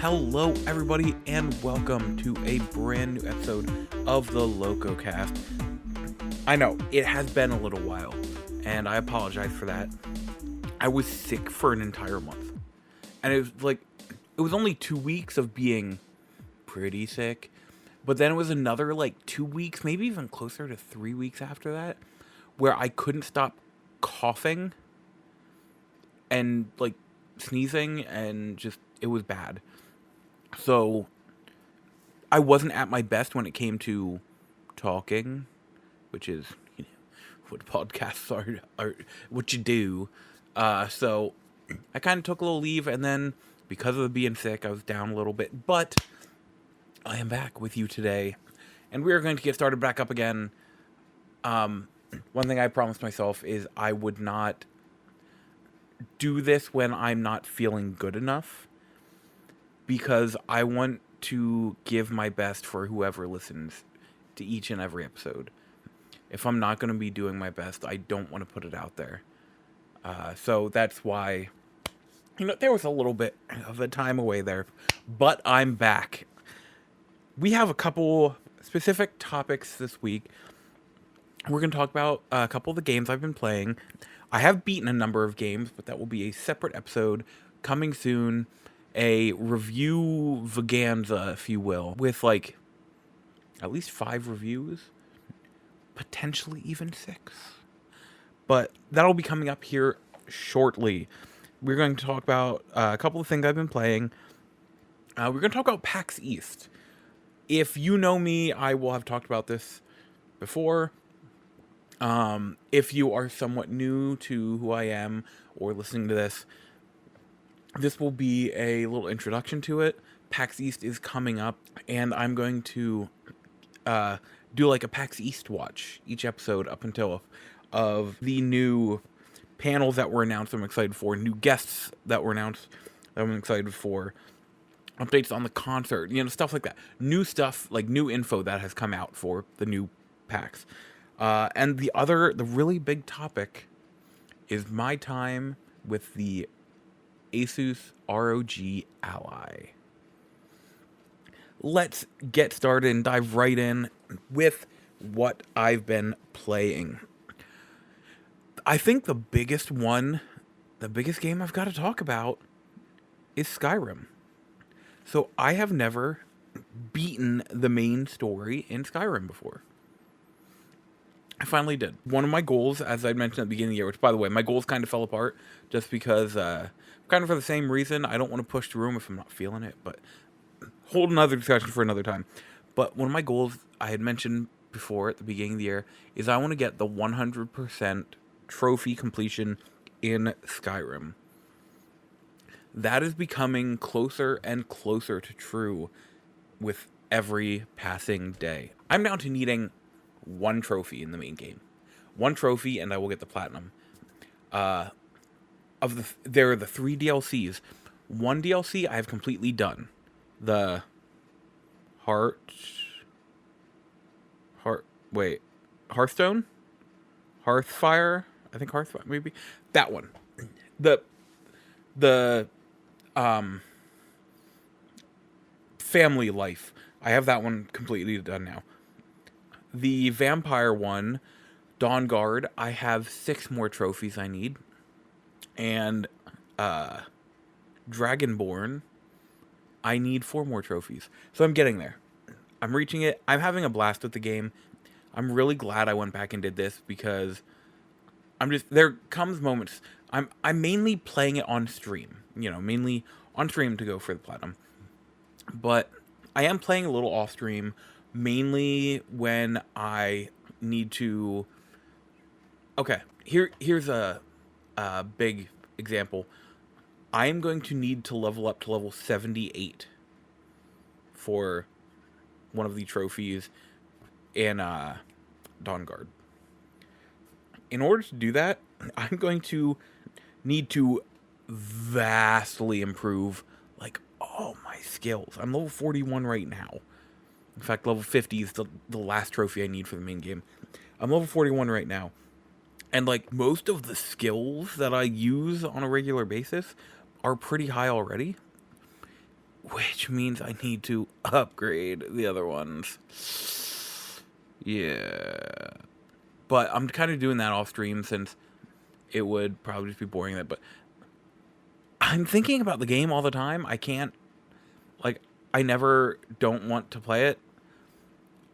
Hello, everybody, and welcome to a brand new episode of the LocoCast. I know, it has been a little while, and I apologize for that. I was sick for an entire month, and it was only 2 weeks of being pretty sick, but then it was another, 2 weeks, maybe even closer to 3 weeks after that, where I couldn't stop coughing and, sneezing, and just, it was bad. So, I wasn't at my best when it came to talking, which is, what podcasts are what you do. So, I kind of took a little leave, and then, because of being sick, I was down a little bit, but I am back with you today, and we are going to get started back up again. One thing I promised myself is I would not do this when I'm not feeling good enough, because I want to give my best for whoever listens to each and every episode. If I'm not going to be doing my best, I don't want to put it out there. So that's why, there was a little bit of a time away there, but I'm back. We have a couple specific topics this week. We're going to talk about a couple of the games I've been playing. I have beaten a number of games, but that will be a separate episode coming soon. A review vaganza, if you will, with at least 5 reviews, potentially even 6. But that'll be coming up here shortly. We're going to talk about a couple of things I've been playing. We're going to talk about PAX East. If you know me, I will have talked about this before. If you are somewhat new to who I am or listening to this, this will be a little introduction to it. PAX East is coming up, and I'm going to do a PAX East Watch each episode up until of the new panels that were announced I'm excited for, new guests that were announced that I'm excited for, updates on the concert, stuff like that. New stuff, new info that has come out for the new PAX. And the really big topic is my time with the ASUS ROG Ally. Let's get started and dive right in with what I've been playing. I think the biggest game I've got to talk about is Skyrim. So I have never beaten the main story in Skyrim before. I finally did. One of my goals, as I mentioned at the beginning of the year, which, by the way, my goals kind of fell apart just because, kind of for the same reason. I don't want to push through them if I'm not feeling it, but hold another discussion for another time. But one of my goals I had mentioned before at the beginning of the year is I want to get the 100% trophy completion in Skyrim. That is becoming closer and closer to true with every passing day. I'm down to needing 1 trophy in the main game. 1 trophy, and I will get the platinum. There are the 3 DLCs. 1 DLC I have completely done. The Hearthstone? Hearthfire? I think Hearthfire, maybe? That one. The Family Life. I have that one completely done now. The vampire one, Dawn Guard, I have 6 more trophies I need. And Dragonborn, I need 4 more trophies. So I'm getting there. I'm reaching it. I'm having a blast with the game. I'm really glad I went back and did this because there comes moments. I'm mainly playing it on stream. Mainly on stream to go for the platinum. But I am playing a little off stream, mainly when I need to. Okay, here's a big example. I am going to need to level up to level 78 for one of the trophies in Dawn Guard. In order to do that, I'm going to need to vastly improve all my skills. I'm level 41 right now. In fact, level 50 is the last trophy I need for the main game. I'm level 41 right now. And most of the skills that I use on a regular basis are pretty high already. which means I need to upgrade the other ones. Yeah. But I'm kind of doing that off stream since it would probably just be boring. But I'm thinking about the game all the time. I can't, like, I never don't want to play it.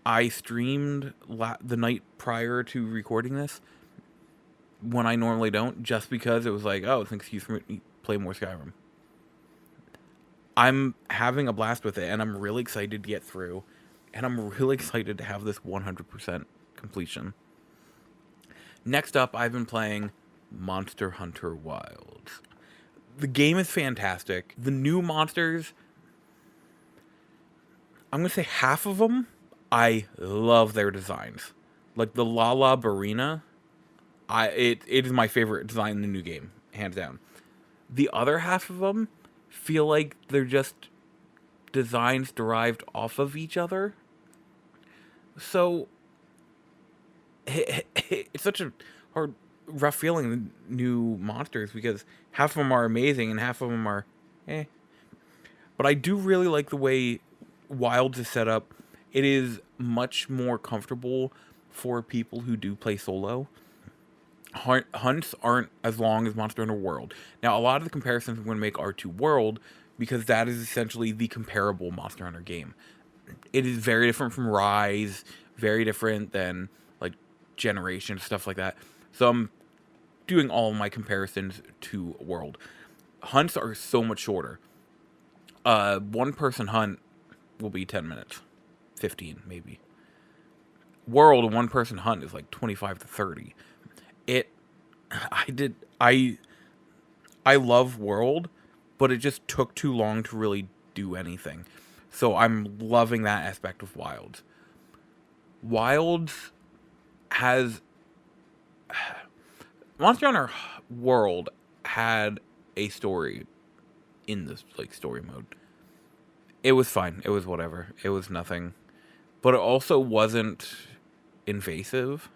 I streamed the night prior to recording this when I normally don't, just because it was like, oh, it's an excuse for me to play more Skyrim. I'm having a blast with it, and I'm really excited to get through, and I'm really excited to have this 100% completion. Next up, I've been playing Monster Hunter Wilds. The game is fantastic. The new monsters, I'm going to say half of them, I love their designs. Like the Lala Barina, it is my favorite design in the new game, hands down. The other half of them feel like they're just designs derived off of each other. So it's such a rough feeling, new monsters, because half of them are amazing and half of them are eh. But I do really like the way Wilds is set up. It is much more comfortable for people who do play solo. Hunts aren't as long as Monster Hunter World. Now, a lot of the comparisons I'm going to make are to World, because that is essentially the comparable Monster Hunter game. It is very different from Rise, very different than, like, Generation, stuff like that. So I'm doing all of my comparisons to World. Hunts are so much shorter. One-person hunt will be 10 minutes. 15, maybe. World, a one-person hunt is like 25 to 30. I love World, but it just took too long to really do anything. So I'm loving that aspect of Wilds. Wilds has... Monster Hunter World had a story in this, like, story mode. It was fine. It was whatever. It was nothing. But it also wasn't invasive.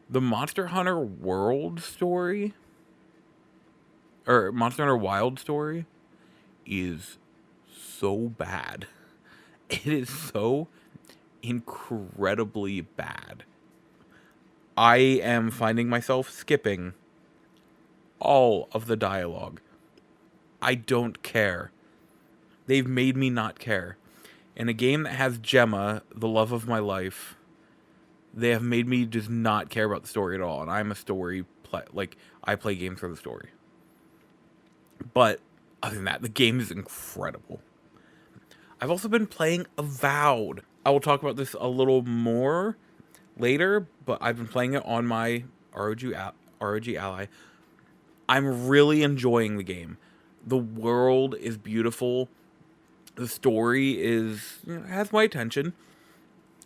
The Monster Hunter World story, or Monster Hunter Wild story, is so bad. It is so incredibly bad. I am finding myself skipping all of the dialogue. I don't care. They've made me not care. In a game that has Gemma, the love of my life, they have made me just not care about the story at all. And I'm a story I play games for the story. But other than that, the game is incredible. I've also been playing Avowed. I will talk about this a little more later, but I've been playing it on my ROG Ally. I'm really enjoying the game. The world is beautiful. The story has my attention.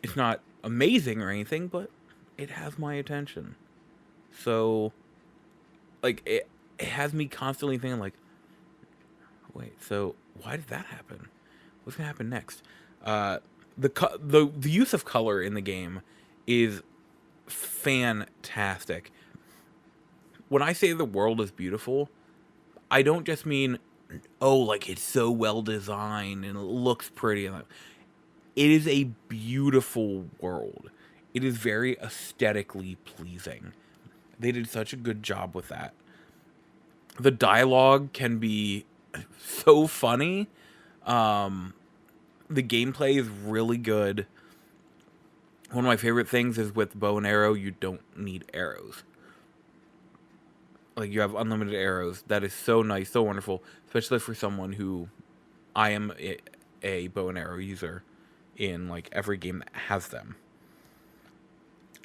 It's not amazing or anything, but it has my attention. So, like, it has me constantly thinking, like, wait, so why did that happen? What's gonna happen next? The use of color in the game is fantastic. When I say the world is beautiful, I don't just mean, oh, like, it's so well designed and it looks pretty. It is a beautiful world. It is very aesthetically pleasing. They did such a good job with that. The dialogue can be so funny. The gameplay is really good. One of my favorite things is with bow and arrow, you don't need arrows. Like, you have unlimited arrows. That is so nice, so wonderful, especially for someone who... I am a bow and arrow user in, like, every game that has them.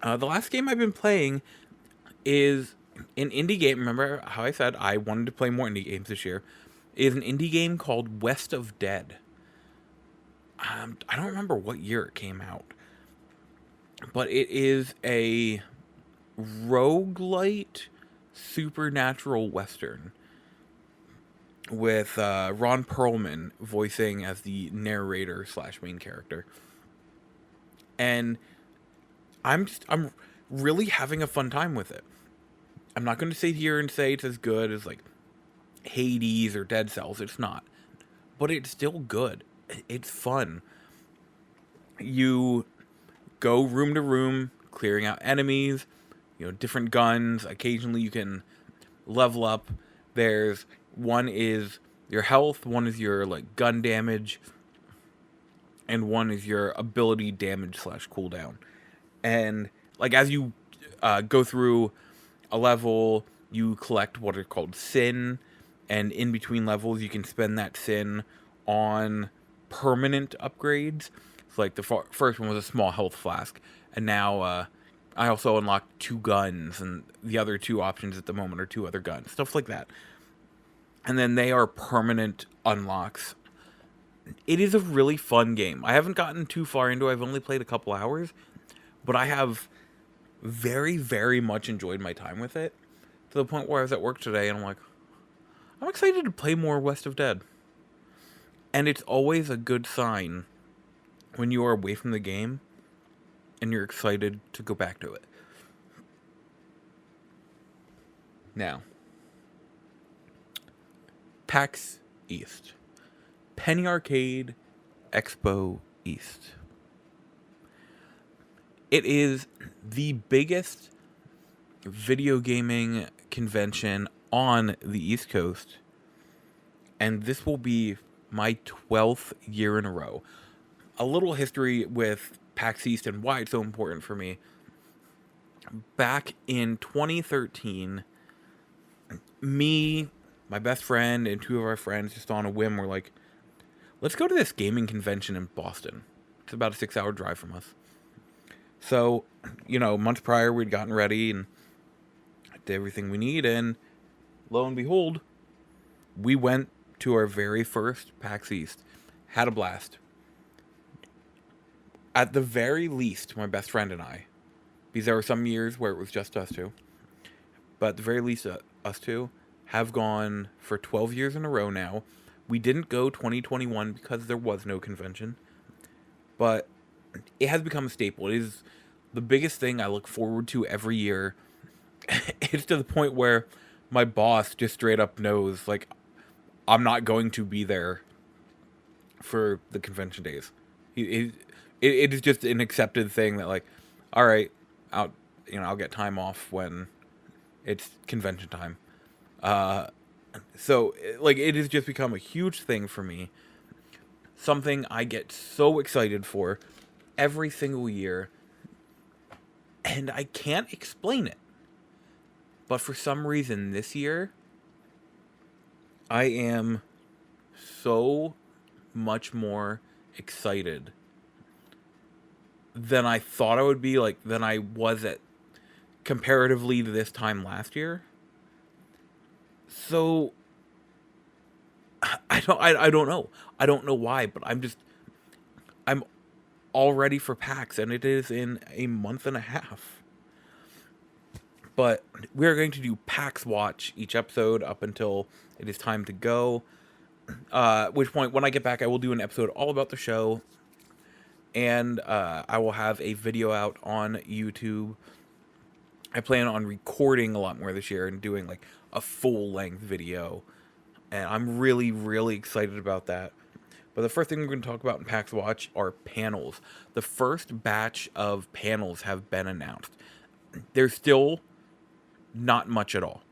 The last game I've been playing is an indie game. Remember how I said I wanted to play more indie games this year? It is an indie game called West of Dead. I don't remember what year it came out. But it is a roguelite supernatural western with Ron Perlman voicing as the narrator / main character. And I'm really having a fun time with it. I'm not going to sit here and say it's as good as, like, Hades or Dead Cells. It's not. but it's still good. It's fun. You go room to room, clearing out enemies, different guns. Occasionally you can level up. There's one is your health, one is your like gun damage, and one is your ability damage / cooldown. And like as you go through a level, you collect what are called sin, and in between levels you can spend that sin on permanent upgrades. So like the first one was a small health flask, and now I also unlocked 2 guns, and the other 2 options at the moment are 2 other guns, stuff like that. And then they are permanent unlocks. It is a really fun game. I haven't gotten too far into it. I've only played a couple hours, but I have very, very much enjoyed my time with it, to the point where I was at work today and I'm like, I'm excited to play more West of Dead. And it's always a good sign when you are away from the game and you're excited to go back to it. Now, PAX East. Penny Arcade Expo East. It is the biggest video gaming convention on the East Coast, and this will be my 12th year in a row. A little history with PAX East and why it's so important for me. Back in 2013, me, my best friend, and 2 of our friends, just on a whim, were like, let's go to this gaming convention in Boston. It's about a 6-hour drive from us. So, months prior, we'd gotten ready and did everything we need, and lo and behold, we went to our very first PAX East. Had a blast. At the very least, my best friend and I, because there were some years where it was just us 2, but at the very least, us 2 have gone for 12 years in a row now. We didn't go 2021 because there was no convention, but it has become a staple. It is the biggest thing I look forward to every year. It's to the point where my boss just straight up knows, like, I'm not going to be there for the convention days. It is just an accepted thing that, like, all right, I'll get time off when it's convention time. So, like, it has just become a huge thing for me. Something I get so excited for every single year. And I can't explain it. But for some reason this year, I am so much more excited than I thought I would be, like, than I was at comparatively to this time last year. So I don't know. I don't know why, but I'm all ready for PAX, and it is in a month and a half. But we're going to do PAX Watch each episode up until it is time to go. At which point, when I get back, I will do an episode all about the show. And I will have a video out on YouTube. I plan on recording a lot more this year and doing like a full-length video. And I'm really, really excited about that. But the first thing we're going to talk about in PAX Watch are panels. The first batch of panels have been announced. There's still not much at all.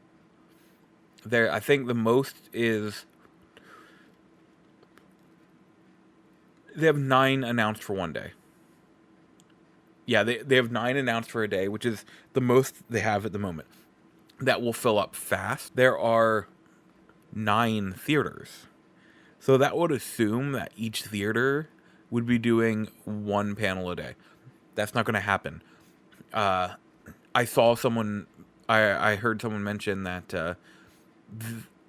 I think the most is... They have 9 announced for one day. Yeah, they have 9 announced for a day, which is the most they have at the moment. That will fill up fast. There are 9 theaters. So that would assume that each theater would be doing 1 panel a day. That's not going to happen. I saw someone... I heard someone mention that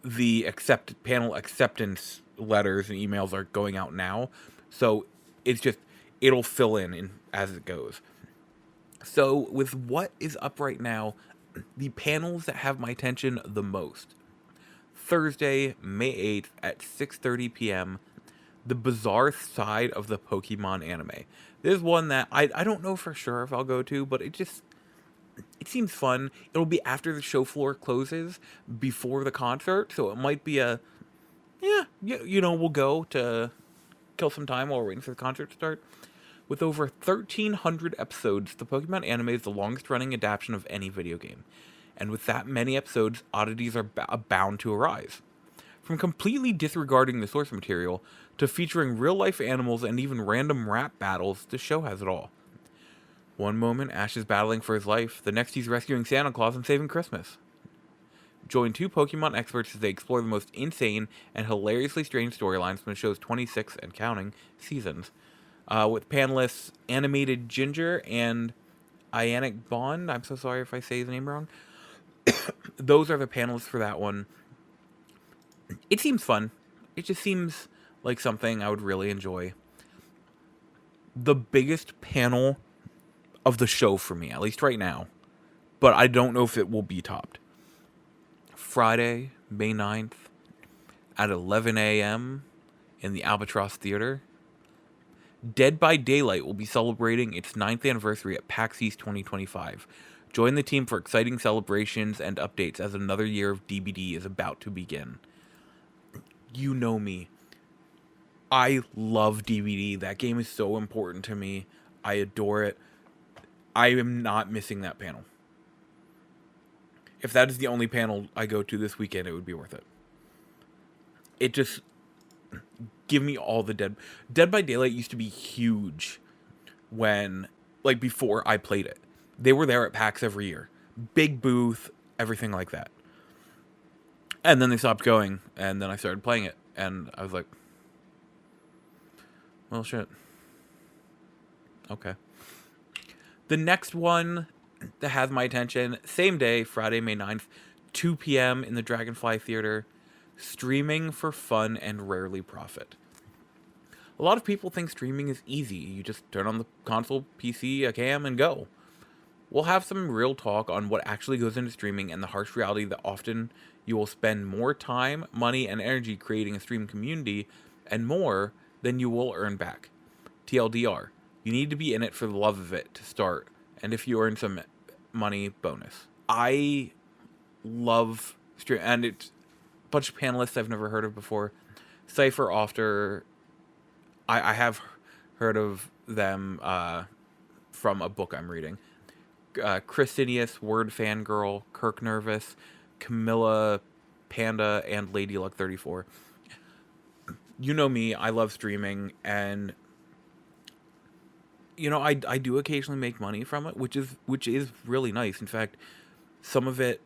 the panel acceptance letters and emails are going out now. So it's just, it'll fill in as it goes. So with what is up right now, the panels that have my attention the most. Thursday, May 8th at 6:30 p.m., the bizarre side of the Pokemon anime. This is one that I don't know for sure if I'll go to, but it seems fun. It'll be after the show floor closes, before the concert, so it might be a Yeah, we'll go to kill some time while we're waiting for the concert to start. With over 1,300 episodes, the Pokemon anime is the longest-running adaptation of any video game. And with that many episodes, oddities are bound to arise. From completely disregarding the source material, to featuring real-life animals and even random rap battles, the show has it all. One moment, Ash is battling for his life, the next he's rescuing Santa Claus and saving Christmas. Join two Pokemon experts as they explore the most insane and hilariously strange storylines from the show's 26 and counting seasons. With panelists Animated Ginger and Ianic Bond. I'm so sorry if I say his name wrong. Those are the panelists for that one. It seems fun. It just seems like something I would really enjoy. The biggest panel of the show for me, at least right now, but I don't know if it will be topped. Friday, May 9th, at 11 a.m. in the Albatross Theater. Dead by Daylight will be celebrating its 9th anniversary at PAX East 2025. Join the team for exciting celebrations and updates as another year of DBD is about to begin. You know me. I love DBD. That game is so important to me. I adore it. I am not missing that panel. If that is the only panel I go to this weekend, it would be worth it. It just... Give me all the Dead by Daylight used to be huge when... Like, before I played it. They were there at PAX every year. Big booth, everything like that. And then they stopped going, and then I started playing it. And I was like... Well, shit. Okay. The next one that has my attention, same day, Friday, May 9th, 2 p.m. in the Dragonfly Theater, streaming for fun and rarely profit. A lot of people think streaming is easy. You just turn on the console, PC, a cam, and go. We'll have some real talk on what actually goes into streaming and the harsh reality that often you will spend more time, money, and energy creating a stream community and more than you will earn back. TLDR, you need to be in it for the love of it to start, and if you earn some money, bonus. I love stream, and it's a bunch of panelists I've never heard of before. Cypher Ofter, I have heard of them from a book I'm reading. Christinius, Word Fangirl, Kirk Nervous, Camilla, Panda, and Lady Luck 34. You know me, I love streaming, and you know, I do occasionally make money from it, which is really nice. In fact, some of it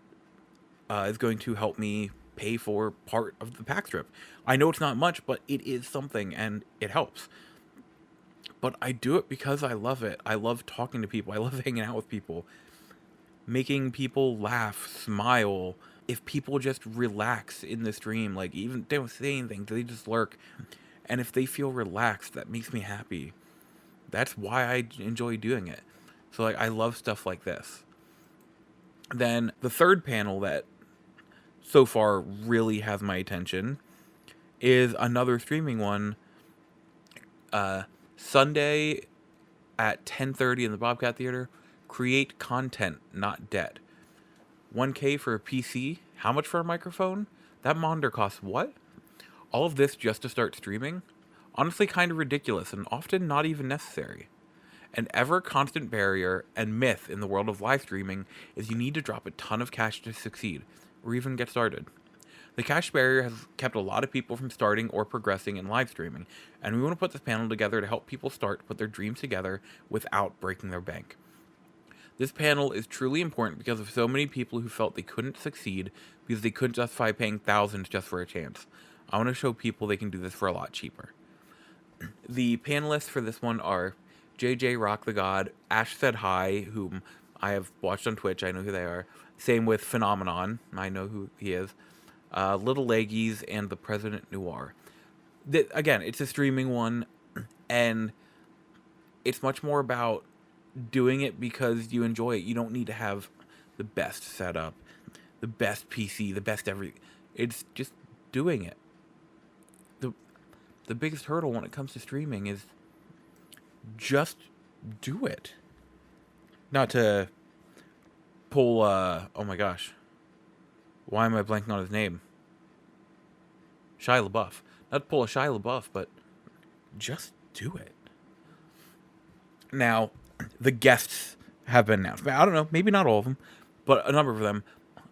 is going to help me pay for part of the PAX trip. I know it's not much, but it is something, and it helps. But I do it because I love it. I love talking to people. I love hanging out with people. Making people laugh, smile. If people just relax in the stream, like even they don't say anything, they just lurk. And if they feel relaxed, that makes me happy. That's why I enjoy doing it. So like I love stuff like this. Then the third panel that so far really has my attention is another streaming one. Sunday at 10:30 in the Bobcat Theater. Create content, not debt. 1K for a PC. How much for a microphone? That monitor costs what? All of this just to start streaming? Honestly, kind of ridiculous and often not even necessary. An ever-constant barrier and myth in the world of live streaming is you need to drop a ton of cash to succeed, or even get started. The cash barrier has kept a lot of people from starting or progressing in live streaming, and we want to put this panel together to help people start put their dreams together without breaking their bank. This panel is truly important because of so many people who felt they couldn't succeed because they couldn't justify paying thousands just for a chance. I want to show people they can do this for a lot cheaper. The panelists for this one are JJ Rock the God, Ash Said Hi, whom I have watched on Twitch, I know who they are. Same with Phenomenon, I know who he is. Little Leggies, and the President Noir. Again, it's a streaming one, and it's much more about doing it because you enjoy it. You don't need to have the best setup, the best PC, the best everything. It's just doing it. The biggest hurdle when it comes to streaming is just do it. Not to pull, oh my gosh. Why am I blanking on his name? Shia LaBeouf. Not to pull a Shia LaBeouf, but just do it. Now, the guests have been announced. I don't know, maybe not all of them, but a number of them.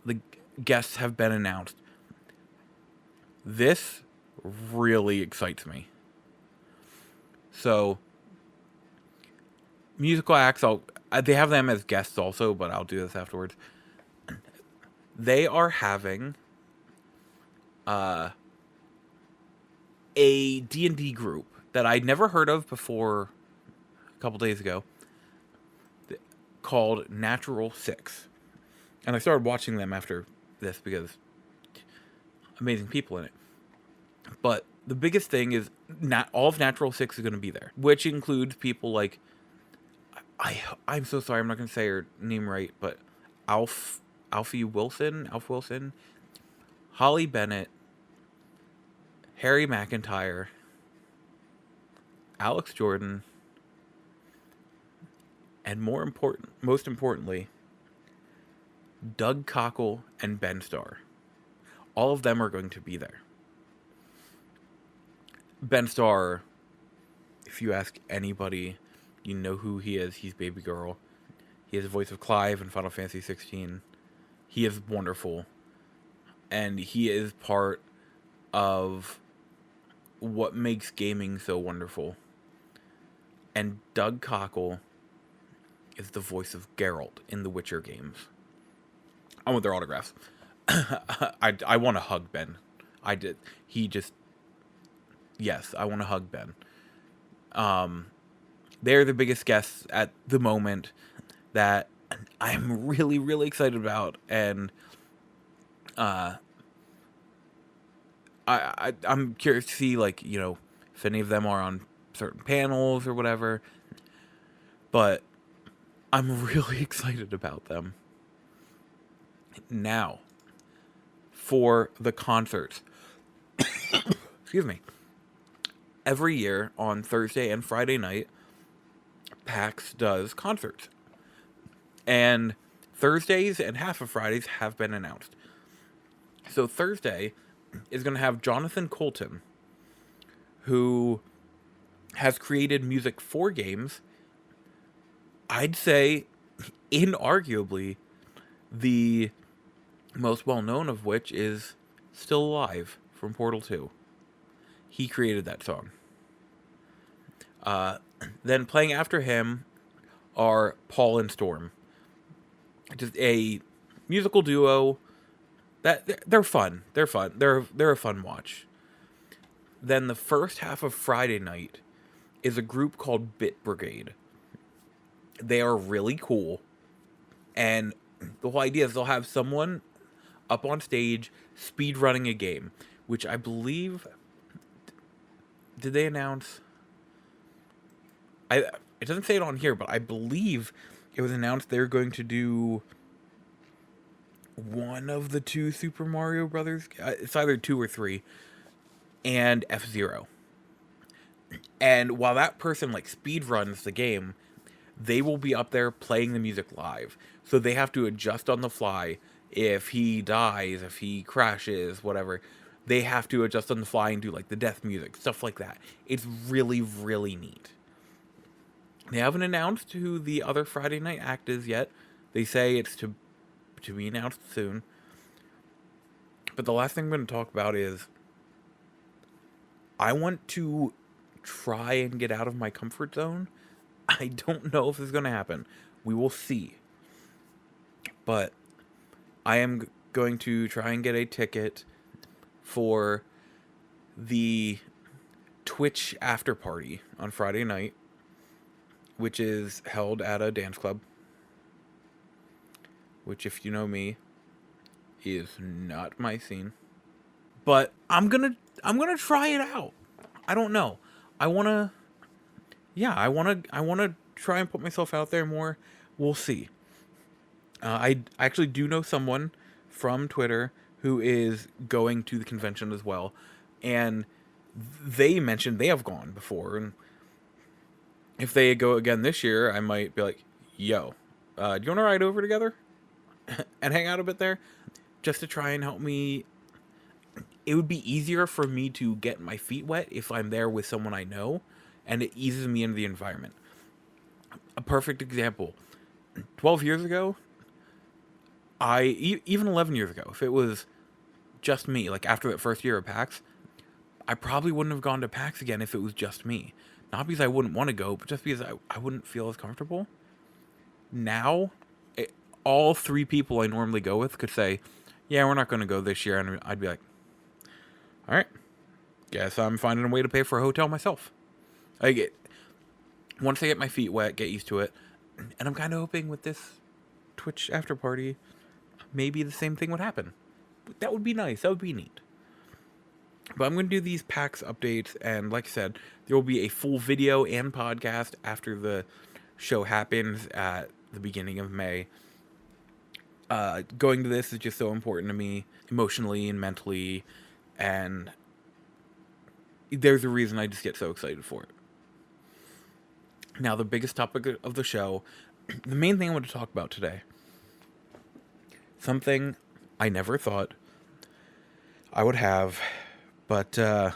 The guests have been announced. This really excites me. So, musical acts, they have them as guests also, but I'll do this afterwards. They are having a D&D group that I'd never heard of before a couple days ago, called Natural Six. And I started watching them after this because amazing people in it. But the biggest thing is all of Natural Six is going to be there, which includes people like, I'm so sorry, I'm not going to say her name right, but Alf Wilson, Holly Bennett, Harry McIntyre, Alex Jordan, and most importantly, Doug Cockle and Ben Starr. All of them are going to be there. Ben Starr, if you ask anybody, you know who he is. He's Baby Girl. He is the voice of Clive in Final Fantasy 16. He is wonderful. And he is part of what makes gaming so wonderful. And Doug Cockle is the voice of Geralt in the Witcher games. I want their autographs. I want to hug Ben. I did. Yes, I want to hug Ben. They're the biggest guests at the moment that I'm really, really excited about. And I'm curious to see, like, you know, if any of them are on certain panels or whatever. But I'm really excited about them. Now, for the concerts. Excuse me. Every year on Thursday and Friday night, PAX does concerts. And Thursdays and half of Fridays have been announced. So Thursday is going to have Jonathan Colton, who has created music for games. I'd say, inarguably, the most well-known of which is Still Alive from Portal 2. He created that song. Then playing after him are Paul and Storm. Just a musical duo that they're fun. They're fun. They're a fun watch. Then the first half of Friday night is a group called Bit Brigade. They are really cool. And the whole idea is they'll have someone up on stage speed running a game, which I believe, did they announce? It doesn't say it on here, but I believe it was announced they're going to do one of the two Super Mario Brothers. It's either 2 or 3, and F-Zero. And while that person like speed runs the game, they will be up there playing the music live. So they have to adjust on the fly. If he dies, if he crashes, whatever, they have to adjust on the fly and do like the death music, stuff like that. It's really, really neat. They haven't announced who the other Friday night act is yet. They say it's to be announced soon. But the last thing I'm going to talk about is I want to try and get out of my comfort zone. I don't know if this is going to happen. We will see. But I am going to try and get a ticket for the Twitch after party on Friday night, which is held at a dance club, which, if you know me, is not my scene. But I'm gonna try it out. I don't know. I wanna try and put myself out there more. We'll see. I actually do know someone from Twitter who is going to the convention as well, and they mentioned they have gone before, and if they go again this year, I might be like, yo, do you want to ride over together and hang out a bit there? Just to try and help me it would be easier for me to get my feet wet if I'm there with someone I know, and it eases me into the environment. A perfect example: 12 years ago, even 11 years ago, if it was just me, like after that first year of PAX, I probably wouldn't have gone to PAX again if it was just me. Not because I wouldn't want to go, but just because I wouldn't feel as comfortable. Now, all three people I normally go with could say, yeah, we're not going to go this year. And I'd be like, all right, guess I'm finding a way to pay for a hotel myself. Once I get my feet wet, get used to it. And I'm kind of hoping with this Twitch after party, maybe the same thing would happen. That would be nice. That would be neat. But I'm going to do these PAX updates, and like I said, there will be a full video and podcast after the show happens at the beginning of May. Going to this is just so important to me, emotionally and mentally, and there's a reason I just get so excited for it. Now, the biggest topic of the show, the main thing I want to talk about today, something I never thought I would have, but I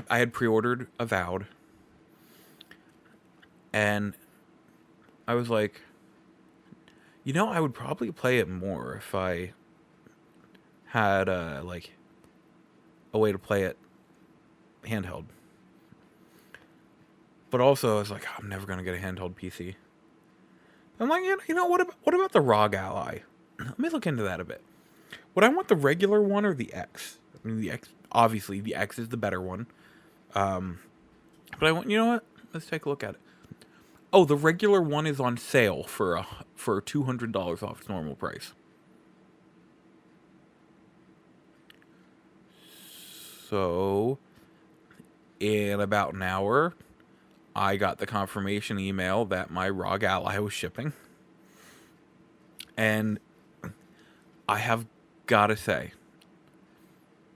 had pre-ordered Avowed, and I was like, I would probably play it more if I had a way to play it handheld. But also, I was like, I'm never gonna get a handheld PC. I'm like, what about the ROG Ally? Let me look into that a bit. Would I want the regular one or the X? I mean, the X, obviously, the X is the better one. But I want, what? Let's take a look at it. Oh, the regular one is on sale for $200 off its normal price. So, in about an hour, I got the confirmation email that my ROG Ally was shipping. And I have got to say,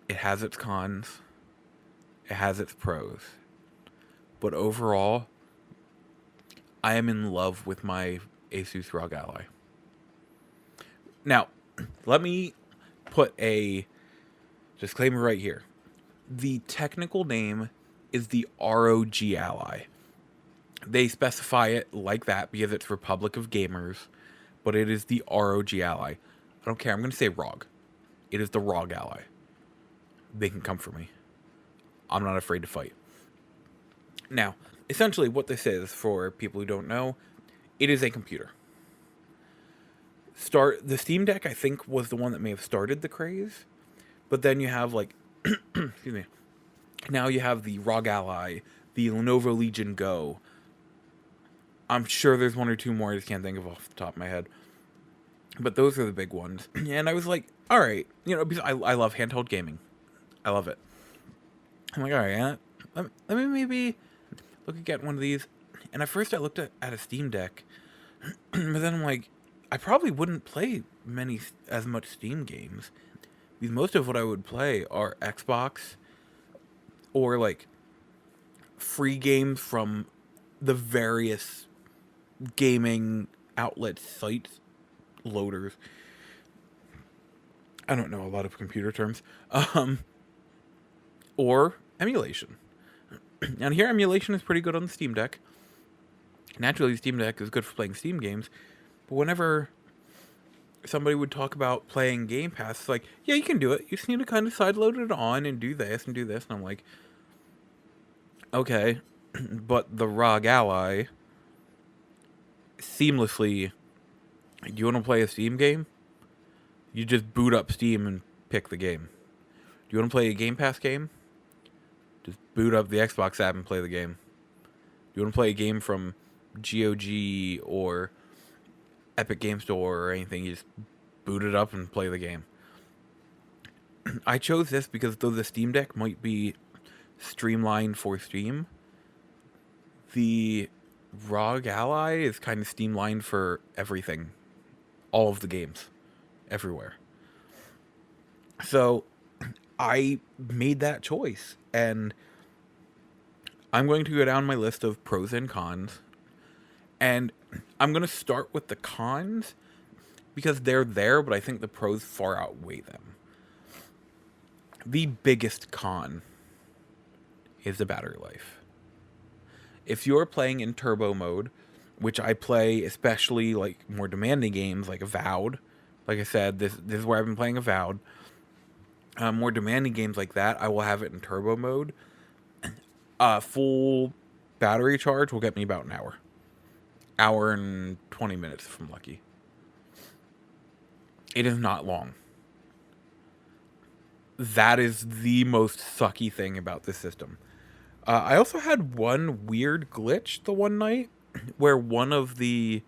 it has its cons, it has its pros. But overall, I am in love with my ASUS ROG Ally. Now, let me put a disclaimer right here. The technical name is the ROG Ally. They specify it like that because it's Republic of Gamers, but it is the ROG Ally. I don't care. I'm going to say ROG. It is the ROG Ally. They can come for me. I'm not afraid to fight. Now, essentially what this is, for people who don't know, it is a computer. The Steam Deck, I think, was the one that may have started the craze. But then you have, excuse me. Now you have the ROG Ally, the Lenovo Legion Go. I'm sure there's one or two more I just can't think of off the top of my head. But those are the big ones. And I was like, all right. Because I love handheld gaming. I love it. I'm like, all right, let me maybe look at getting one of these. And at first I looked at a Steam Deck. But then I'm like, I probably wouldn't play as much Steam games. Because most of what I would play are Xbox or free games from the various gaming outlet sites, loaders. I don't know a lot of computer terms. Or emulation. And here emulation is pretty good on the Steam Deck. Naturally, the Steam Deck is good for playing Steam games. But whenever somebody would talk about playing Game Pass, it's like, yeah, you can do it. You just need to kind of sideload it on and do this and do this. And I'm like, okay, but the ROG Ally seamlessly, do you want to play a Steam game? You just boot up Steam and pick the game. Do you want to play a Game Pass game? Just boot up the Xbox app and play the game. Do you want to play a game from GOG or Epic Game Store or anything? You just boot it up and play the game. I chose this because though the Steam Deck might be streamlined for Steam, the ROG Ally is kind of streamlined for everything. All of the games. Everywhere. So I made that choice, and I'm going to go down my list of pros and cons, and I'm going to start with the cons because they're there, but I think the pros far outweigh them. The biggest con is the battery life. If you're playing in turbo mode, which I play especially like more demanding games like Avowed, like I said, this is where I've been playing Avowed. More demanding games like that, I will have it in turbo mode. Full battery charge will get me about an hour and 20 minutes if I'm lucky. It is not long. That is the most sucky thing about this system. I also had one weird glitch the one night where one of the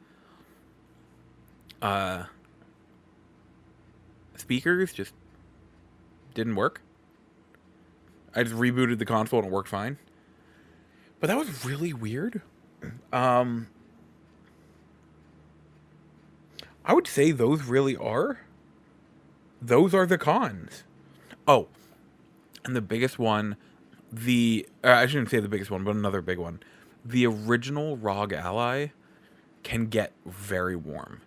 speakers just didn't work. I just rebooted the console and it worked fine. But that was really weird. I would say those really are. Those are the cons. Oh, and the biggest one, I shouldn't say the biggest one, but another big one. The original ROG Ally can get very warm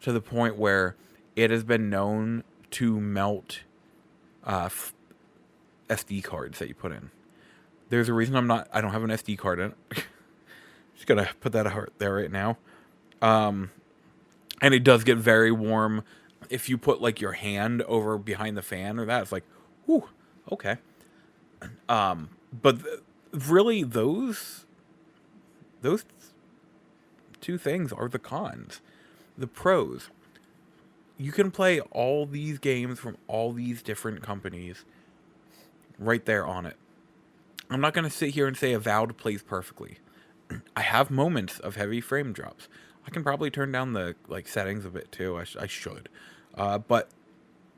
to the point where it has been known to melt SD cards that you put in. There's a reason I don't have an SD card in it. Just gonna put that out there right now. And it does get very warm if you put like your hand over behind the fan or that. It's like, whew, okay. But really those two things are the cons. The pros, you can play all these games from all these different companies right there on it. I'm not going to sit here and say Avowed plays perfectly. I have moments of heavy frame drops. I can probably turn down the settings a bit too. I should. But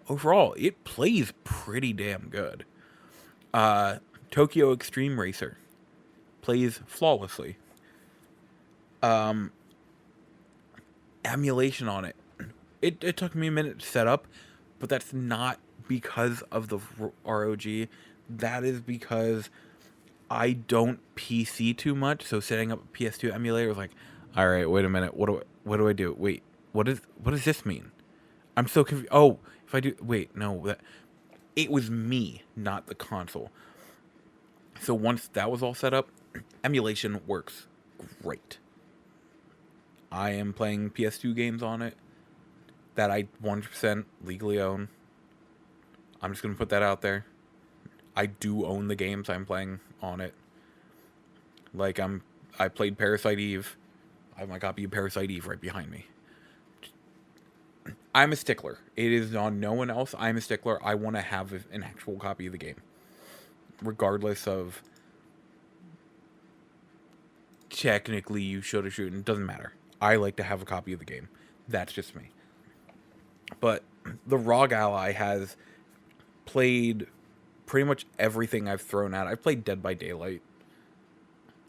overall, it plays pretty damn good. Tokyo Extreme Racer plays flawlessly. Emulation on it. It took me a minute to set up, but that's not because of the ROG. That is because I don't PC too much, so setting up a PS2 emulator was like, all right, wait a minute, what do I do? Wait, what does this mean? I'm so confused. Oh, if I do, wait, no, it was me, not the console. So once that was all set up, emulation works great. I am playing PS2 games on it that I 100% legally own. I'm just going to put that out there. I do own the games I'm playing on it. Like, I played Parasite Eve. I have my copy of Parasite Eve right behind me. I'm a stickler. It is on no one else. I'm a stickler. I want to have an actual copy of the game. Regardless of technically you should or shouldn't. It doesn't matter. I like to have a copy of the game. That's just me. But the ROG Ally has played pretty much everything I've thrown at. I've played Dead by Daylight.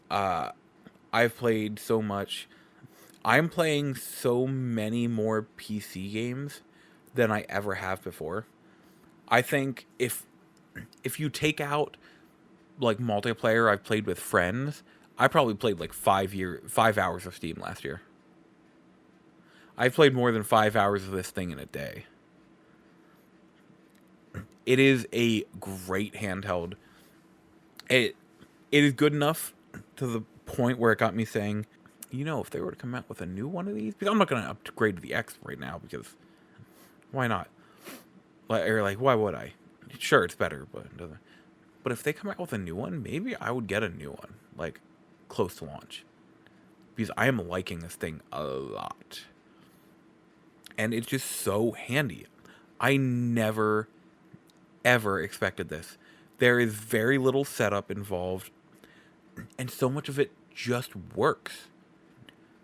I've played so much. I'm playing so many more PC games than I ever have before. I think if you take out like multiplayer I've played with friends, I probably played like 5 hours of Steam last year. I've played more than 5 hours of this thing in a day. It is a great handheld. It is good enough to the point where it got me saying, you know, if they were to come out with a new one of these, because I'm not going to upgrade to the X right now, because why not? Like, why would I? Sure, it's better, but it doesn't. But if they come out with a new one, maybe I would get a new one, like, close to launch. Because I am liking this thing a lot. And it's just so handy. I never, ever expected this. There is very little setup involved, and so much of it just works.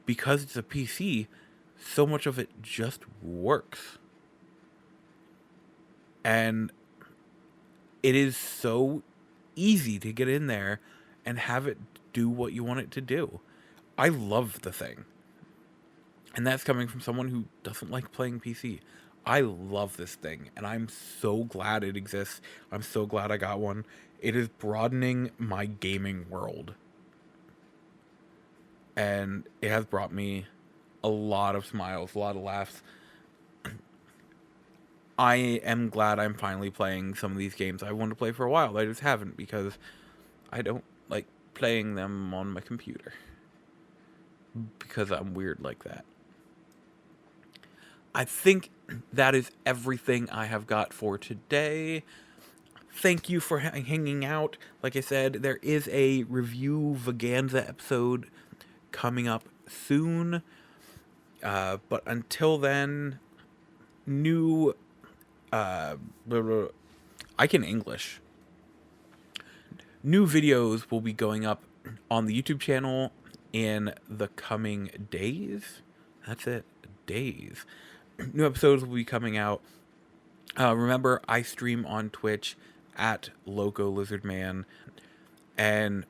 Because it's a PC, so much of it just works. And it is so easy to get in there and have it do what you want it to do. I love the thing. And that's coming from someone who doesn't like playing PC. I love this thing, and I'm so glad it exists. I'm so glad I got one. It is broadening my gaming world. And it has brought me a lot of smiles, a lot of laughs. I am glad I'm finally playing some of these games I wanted to play for a while. I just haven't because I don't like playing them on my computer. Because I'm weird like that. I think that is everything I have got for today. Thank you for hanging out. Like I said, there is a review Vaganza episode coming up soon. But until then, new... I can English. New videos will be going up on the YouTube channel in the coming days. That's it. Days. New episodes will be coming out. Remember, I stream on Twitch at LocoLizardman. And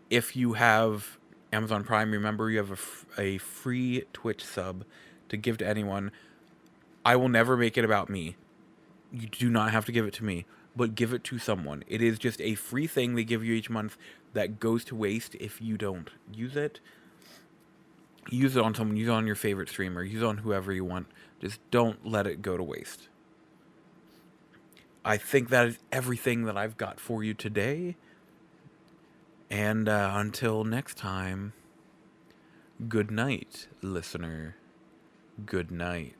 if you have Amazon Prime, remember you have a free Twitch sub to give to anyone. I will never make it about me. You do not have to give it to me, but give it to someone. It is just a free thing they give you each month that goes to waste if you don't use it. Use it on someone. Use it on your favorite streamer. Use it on whoever you want. Just don't let it go to waste. I think that is everything that I've got for you today. And until next time, good night, listener. Good night.